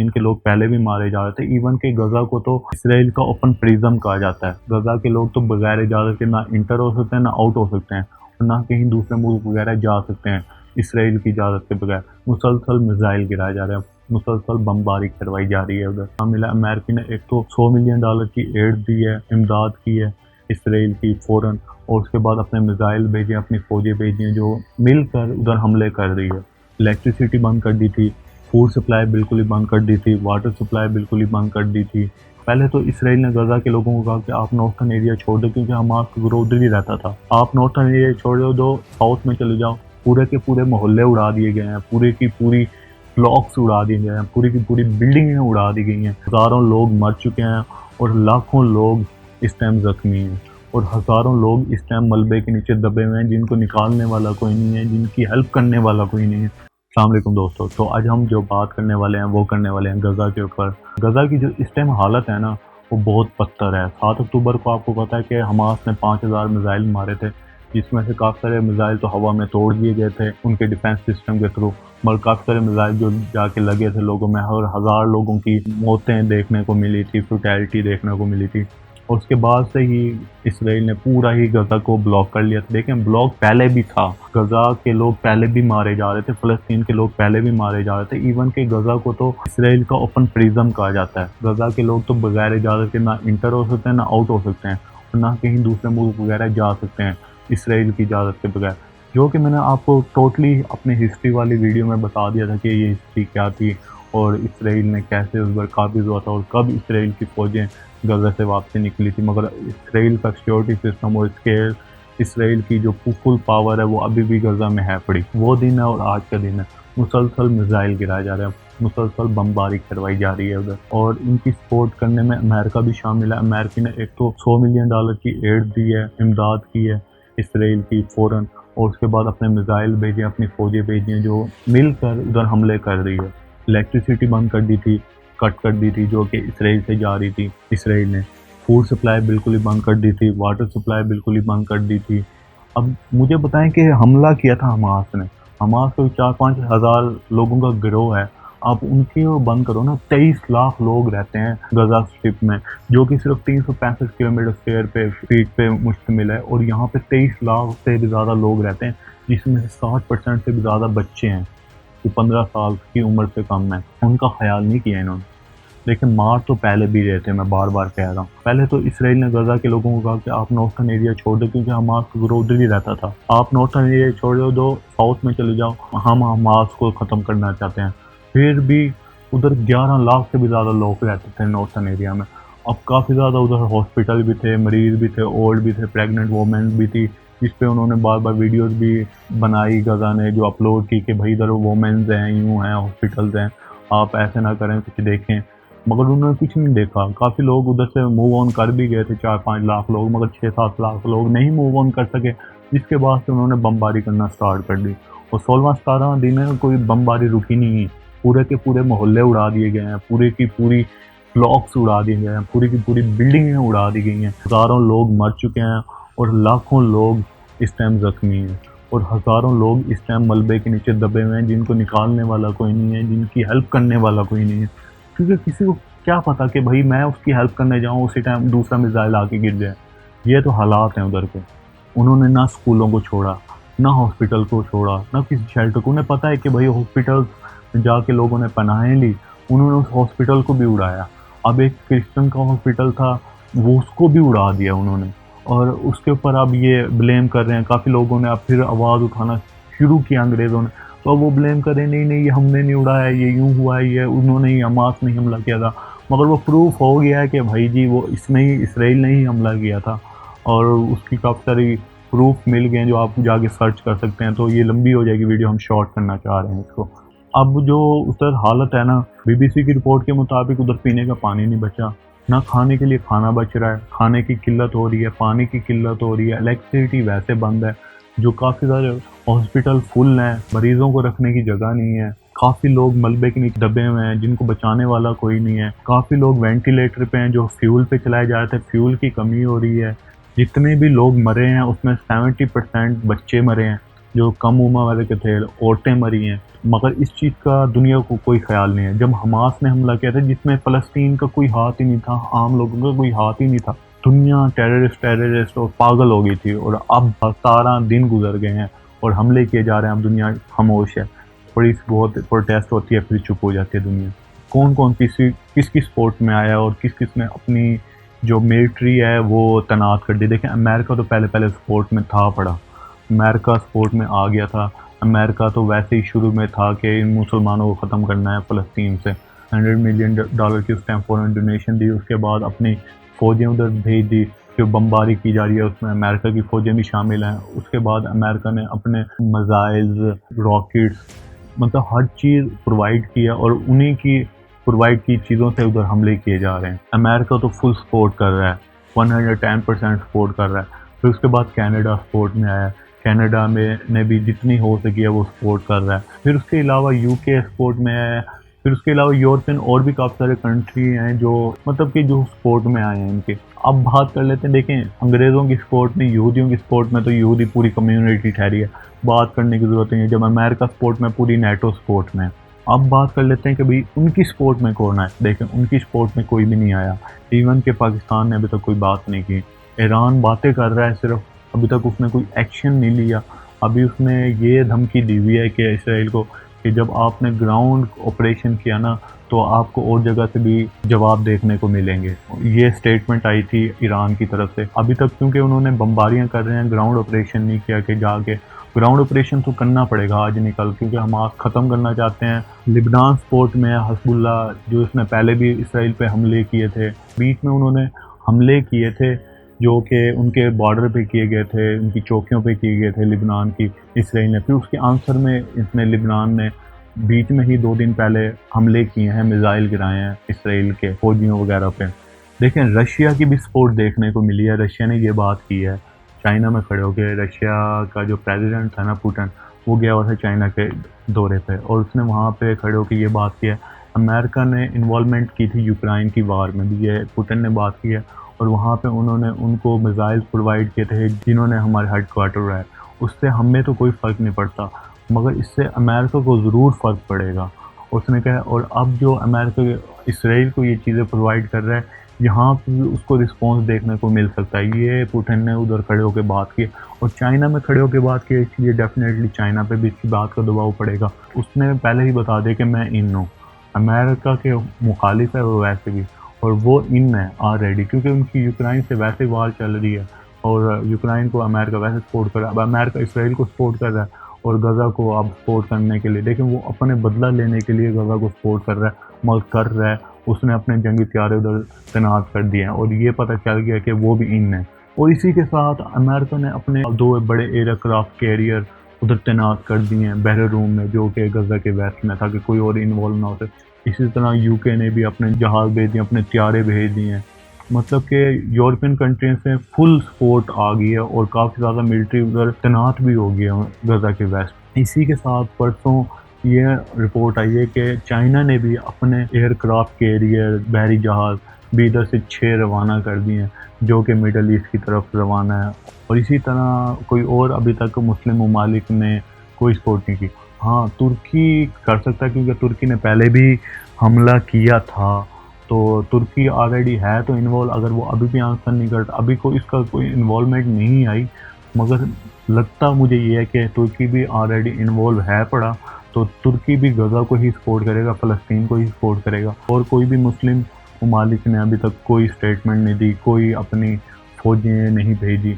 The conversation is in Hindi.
फ़लस्तीन के लोग पहले भी मारे जा रहे थे। इवन कि गज़ा को तो इसराइल का ओपन प्रिज़न कहा जाता है। गज़ा के लोग तो बगैर इजाज़त के ना इंटर हो सकते हैं, ना आउट हो सकते हैं, और ना कहीं दूसरे मुल्क वगैरह जा सकते हैं इसराइल की इजाज़त के बगैर। मुसलसल मिसाइल गिराए जा रहे हैं, मुसलसल बमबारी करवाई जा रही है उधर। मिला अमेरिका ने एक तो $100 मिलियन की एड दी है, इमदाद की है इसराइल की फ़ौरन, और उसके बाद अपने मिसाइल भेजे, अपनी फ़ौजें भेजी हैं जो मिलकर उधर हमले कर रही है। इलेक्ट्रिसिटी बंद कर दी थी, फूड सप्लाई बिल्कुल ही बंद कर दी थी, वाटर सप्लाई बिल्कुल ही बंद कर दी थी। पहले तो इसराइल ने गज़ा के लोगों को कहा कि आप नॉर्थर्न एरिया छोड़ दो, क्योंकि हमास का ग्रोथ उधर ही रहता था। आप नॉर्थर्न एरिया छोड़ दो, साउथ में चले जाओ। पूरे के पूरे मोहल्ले उड़ा दिए गए हैं, पूरे की पूरी ब्लॉक्स उड़ा दिए गए हैं, पूरी की पूरी बिल्डिंगें उड़ा दी गई हैं। हज़ारों लोग मर चुके हैं और लाखों लोग इस टाइम ज़ख्मी हैं, और हज़ारों लोग इस टाइम मलबे के नीचे दबे हुए हैं, जिनको निकालने वाला कोई नहीं है, जिनकी हेल्प करने वाला कोई नहीं है। अस्सलाम वालेकुम दोस्तों, तो आज हम जो बात करने वाले हैं वो करने वाले हैं गज़ा के ऊपर। गज़ा की जो इस टाइम हालत है ना, वो बहुत बदतर है। 7 अक्टूबर को आपको पता है कि हमास ने 5000 मिसाइल मारे थे, जिसमें से काफ़ी सारे मिसाइल तो हवा में तोड़ दिए गए थे उनके डिफेंस सिस्टम के थ्रू, मगर काफ़ी सारे मिसाइल जो जाके लगे थे लोगों में, और 1000 लोगों की मौतें देखने को मिली थी, फैटेलिटी देखने को मिली थी। और उसके बाद से ही इसराइल ने पूरा ही गज़ा को ब्लॉक कर लिया था। देखें, ब्लॉक पहले भी था, गज़ा के लोग पहले भी मारे जा रहे थे, फ़लस्तीन के लोग पहले भी मारे जा रहे थे। इवन कि गज़ा को तो इसराइल का ओपन प्रिज़न कहा जाता है। गज़ा के लोग तो बगैर इजाज़त के ना इंटर हो सकते हैं, ना आउट हो सकते हैं, और ना कहीं दूसरे मुल्क वगैरह जा सकते हैं इसराइल की इजाज़त के बगैर। जो कि मैंने आपको टोटली अपनी हिस्ट्री वाली वीडियो में बता दिया था कि ये हिस्ट्री क्या थी, और इसराइल ने कैसे उस पर काबिज़ हुआ था, और कब इसराइल की फ़ौजें गज़ा से वापसी निकली थी। मगर इसराइल का सिक्योरिटी सिस्टम और इसराइल की जो फुल पावर है वो अभी भी गज़ा में है पड़ी। वो दिन है और आज का दिन है। मुसलसल मिसाइल गिराए जा रहे हैं, मुसलसल बमबारी करवाई जा रही है उधर, और इनकी सपोर्ट करने में अमेरिका भी शामिल है। अमेरिका ने एक तो $100 मिलियन की एड दी है, इमदाद की है इसराइल की फ़ौरन, और उसके बाद अपने मिसाइल भेजे, अपनी फ़ौजें भेजी हैं जो मिलकर उधर हमले कर रही है। इलेक्ट्रिसिटी बंद कर दी थी, कट कर दी थी, जो कि इसराइल से जा रही थी इसराइल ने। फूड सप्लाई बिल्कुल ही बंद कर दी थी, वाटर सप्लाई बिल्कुल ही बंद कर दी थी। अब मुझे बताएं कि हमला किया था हमास ने। हमास कोई 4-5 हज़ार लोगों का गिरोह है। आप उनकी वो बंद करो ना। 23 लाख लोग रहते हैं गज़ा स्ट्रिप में, जो कि सिर्फ 365 किलोमीटर स्क्वायर पे फीट पे मुश्तमिल है, और यहाँ पे 23 लाख से भी ज़्यादा लोग रहते हैं, जिसमें से 60% से भी ज़्यादा बच्चे हैं जो 15 साल की उम्र से कम है। उनका ख्याल नहीं किया इन्होंने। लेकिन मार तो पहले भी रहे थे, मैं बार बार कह रहा हूँ। पहले तो इसराइल ने गज़ा के लोगों को कहा कि आप नॉर्थर्न एरिया छोड़ दो, क्योंकि हमास का ग्रोथ उधर ही रहता था। आप नॉर्थर्न एरिया छोड़ दो, साउथ में चले जाओ, हम हमास को ख़त्म करना चाहते हैं। फिर भी उधर 11 लाख से भी ज़्यादा लोग रहते थे नॉर्थर्न एरिया में। अब काफ़ी ज़्यादा उधर हॉस्पिटल भी थे, मरीज़ भी थे, ओल्ड भी थे, प्रेग्नेंट वोमेन भी थी, जिस पे उन्होंने बार बार वीडियोस भी बनाई गज़ा ने, जो अपलोड की कि भाई इधर वोमेन्स हैं, यूँ हैं, हॉस्पिटल्स हैं, आप ऐसे ना करें, कुछ देखें। मगर उन्होंने कुछ नहीं देखा। काफ़ी लोग उधर से मूव ऑन कर भी गए थे, 4-5 लाख लोग, मगर 6-7 लाख लोग नहीं मूव ऑन कर सके, जिसके बाद से उन्होंने बमबारी करना स्टार्ट कर दी। और 16वां-17वां दिन है, कोई बमबारी रुकी नहीं है। पूरे के पूरे मोहल्ले उड़ा दिए गए हैं, पूरे की पूरी ब्लॉक्स उड़ा दिए गए हैं, पूरी की पूरी बिल्डिंगें उड़ा दी गई हैं। हज़ारों लोग मर चुके हैं और लाखों लोग इस टाइम ज़ख्मी हैं, और हज़ारों लोग इस टाइम मलबे के नीचे दबे हुए हैं, जिनको निकालने वाला कोई नहीं है, जिनकी हेल्प करने वाला कोई नहीं है। क्योंकि किसी को क्या पता कि भाई मैं उसकी हेल्प करने जाऊँ, उसी टाइम दूसरा मिसाइल आके गिर जाए। ये तो हालात हैं उधर के। उन्होंने ना स्कूलों को छोड़ा, ना हॉस्पिटल को छोड़ा, ना किसी शेल्टर को। उन्हें पता है कि भाई हॉस्पिटल जाके लोगों ने पनाहें ली, उन्होंने उस हॉस्पिटल को भी उड़ाया। अब एक क्रिश्चियन का हॉस्पिटल था, वो उसको भी उड़ा दिया उन्होंने, और उसके ऊपर अब ये ब्लेम कर रहे हैं। काफ़ी लोगों ने अब फिर आवाज़ उठाना शुरू किया, अंग्रेज़ों ने, तो अब वो ब्लेम कर रहे हैं, नहीं ये हमने नहीं उड़ाया, ये यूँ हुआ है, ये उन्होंने ही, हमास ने ही हमला किया था। मगर वो प्रूफ हो गया है कि भाई जी वो इसने ही, इसराइल ने ही हमला किया था, और उसकी काफ़ी सारी प्रूफ मिल गए हैं जो आप जाके सर्च कर सकते हैं। तो ये लंबी हो जाएगी वीडियो, हम शॉर्ट करना चाह रहे हैं इसको। अब जो उधर हालत है ना, बीबीसी की रिपोर्ट के मुताबिक उधर पीने का पानी नहीं बचा, ना खाने के लिए खाना बच रहा है, खाने की किल्लत हो रही है, पानी की किल्लत हो रही है, इलेक्ट्रिसिटी वैसे बंद है, जो काफ़ी सारे हॉस्पिटल फुल हैं, मरीज़ों को रखने की जगह नहीं है, काफ़ी लोग मलबे के नीचे दबे हुए हैं, जिनको बचाने वाला कोई नहीं है, काफ़ी लोग वेंटिलेटर पे हैं जो फ्यूल पे चलाए जा रहे थे, फ्यूल की कमी हो रही है। जितने भी लोग मरे हैं उसमें 70% बच्चे मरे हैं, जो कम उम्र वाले के थे, औरतें मरी हैं, मगर इस चीज़ का दुनिया को कोई ख़्याल नहीं है। जब हमास ने हमला किया था जिसमें फ़लस्तीन का कोई हाथ ही नहीं था, आम लोगों का कोई हाथ ही नहीं था, दुनिया टेररिस्ट और पागल हो गई थी और अब 17 दिन गुज़र गए हैं और हमले किए जा रहे हैं, अब दुनिया खामोश है। थोड़ी सी बहुत प्रोटेस्ट होती है फिर चुप हो जाती है दुनिया। कौन-कौन किस-किस स्पोर्ट में आया और किस-किस ने अपनी जो मिलिट्री है वो तैनात कर दी। देखें अमेरिका तो पहले-पहले स्पोर्ट में था पड़ा, अमेरिका स्पोर्ट में आ गया था। अमेरिका तो वैसे ही शुरू में था कि इन मुसलमानों को ख़त्म करना है फ़लस्तीन से। $100 मिलियन की उस टाइम फ़ॉरेन डोनेशन दी, उसके बाद अपनी फ़ौजें उधर भेज दी, जो बमबारी की जा रही है उसमें अमेरिका की फ़ौजें भी शामिल हैं। उसके बाद अमेरिका ने अपने मिसाइल्स, रॉकेट्स मतलब हर चीज़ प्रोवाइड किया और उन्हीं की प्रोवाइड की चीज़ों से उधर हमले किए जा रहे हैं। अमेरिका तो फुल सपोर्ट कर रहा है, 110% सपोर्ट कर रहा है। फिर उसके बाद कनाडा सपोर्ट में आया, कनाडा में ने भी जितनी हो सकी है वो सपोर्ट कर रहा है। फिर उसके अलावा यूके सपोर्ट में आया, फिर उसके अलावा यूरोपियन और भी काफ़ी सारे कंट्री हैं जो मतलब कि जो सपोर्ट में आए हैं इनके। अब बात कर लेते हैं, देखें अंग्रेज़ों की सपोर्ट में, यहूदियों की सपोर्ट में तो यहूदी पूरी कम्युनिटी ठहरी है, बात करने की ज़रूरत नहीं है। जब अमेरिका सपोर्ट में, पूरी नेटो सपोर्ट में। अब बात कर लेते हैं कि भाई उनकी सपोर्ट में कौन है। देखें उनकी सपोर्ट में कोई भी नहीं आया, इवन के पाकिस्तान ने अभी तक कोई बात नहीं की। ईरान बातें कर रहा है सिर्फ, अभी तक उसने कोई एक्शन नहीं लिया। अभी उसने ये धमकी दी हुई है कि इसराइल को कि जब आपने ग्राउंड ऑपरेशन किया ना तो आपको और जगह से भी जवाब देखने को मिलेंगे। ये स्टेटमेंट आई थी ईरान की तरफ से। अभी तक क्योंकि उन्होंने बमबारियां कर रहे हैं, ग्राउंड ऑपरेशन नहीं किया कि जाके ग्राउंड ऑपरेशन तो करना पड़ेगा आज निकल, क्योंकि हमास ख़त्म करना चाहते हैं। लिबनान सपोर्ट में हज़बुल्ला जो इसने पहले भी इसराइल पे हमले किए थे, बीच में उन्होंने हमले किए थे जो कि उनके बॉर्डर पे किए गए थे, उनकी चौकियों पे किए गए थे लिबनान की, इसराइल ने। फिर उसके आंसर में इसने लिबनान ने बीच में ही 2 दिन पहले हमले किए हैं, मिसाइल गिराए हैं इसराइल के फौजियों वगैरह पे। देखें रशिया की भी सपोर्ट देखने को मिली है, रशिया ने ये बात की है चाइना में खड़े होकर। रशिया का जो प्रेसिडेंट था ना पुतिन, वो गया हुआ था चाइना के दौरे पे और उसने वहाँ पे खड़े होकर ये बात की है। अमेरिका ने इन्वॉल्वमेंट की थी यूक्रेन की वार में भी, ये पुतिन ने बात की है और वहाँ पे उन्होंने उनको मिसाइल्स प्रोवाइड किए थे जिन्होंने हमारे हेड क्वार्टर रहा है। उससे हमें तो कोई फ़र्क नहीं पड़ता, मगर इससे अमेरिका को ज़रूर फ़र्क पड़ेगा। उसने कहा और अब जो अमेरिका इसराइल को ये चीज़ें प्रोवाइड कर रहा है, यहाँ पे भी उसको रिस्पॉन्स देखने को मिल सकता है। ये पुतिन ने उधर खड़े होकर बात की और चाइना में खड़े होकर बात की, इसलिए डेफिनेटली चाइना पे भी इसकी बात का दबाव पड़ेगा। उसने पहले ही बता दिया कि मैं इन हूँ, अमेरिका के मुखालिफ है वो वैसे भी, और वो इन है ऑलरेडी, क्योंकि उनकी यूक्रेन से वैसे वार चल रही है और यूक्रेन को अमेरिका वैसे सपोर्ट कर रहा है। अब अमेरिका इसराइल को सपोर्ट कर रहा है और गज़ा को अब सपोर्ट करने के लिए, देखें वो अपने बदला लेने के लिए गज़ा को सपोर्ट कर रहा है, मगर कर रहा है। उसने अपने जंगी हथियार उधर तैनात कर दिए हैं और ये पता चल गया कि वो भी इन है। और इसी के साथ अमेरिका ने अपने 2 बड़े एयरक्राफ्ट कैरियर उधर तैनात कर दिए हैं बहर रूम में, जो कि गज़ा के वेस्ट में, ताकि कोई और इन्वॉल्व ना हो सके। इसी तरह यूके ने भी अपने जहाज़ भेज दिए, अपने त्यारे भेज दिए हैं। मतलब कि यूरोपियन कंट्री से फुल सपोर्ट आ गई है और काफ़ी ज़्यादा मिलिट्री उधर तैनात भी हो गया है गज़ा के वेस्ट। इसी के साथ परसों ये रिपोर्ट आई है कि चाइना ने भी अपने एयरक्राफ्ट कैरियर बहरी जहाज़ भी इधर से 6 रवाना कर दिए हैं, जो कि मिडल ईस्ट की तरफ रवाना है। और इसी तरह कोई और अभी तक मुस्लिम ममालिक ने कोई सपोर्ट नहीं की। हाँ, तुर्की कर सकता है क्योंकि तुर्की ने पहले भी हमला किया था, तो तुर्की ऑलरेडी है तो इन्वॉल्व। अगर वो अभी भी आंसर नहीं करता, अभी कोई इसका कोई इन्वॉल्वमेंट नहीं आई, मगर लगता मुझे ये है कि तुर्की भी ऑलरेडी इन्वॉल्व है पड़ा, तो तुर्की भी गज़ा को ही सपोर्ट करेगा, फ़लस्तीन को ही सपोर्ट करेगा। और कोई भी मुस्लिम ममालिक ने अभी तक कोई स्टेटमेंट नहीं दी, कोई अपनी फ़ौजें नहीं भेजी।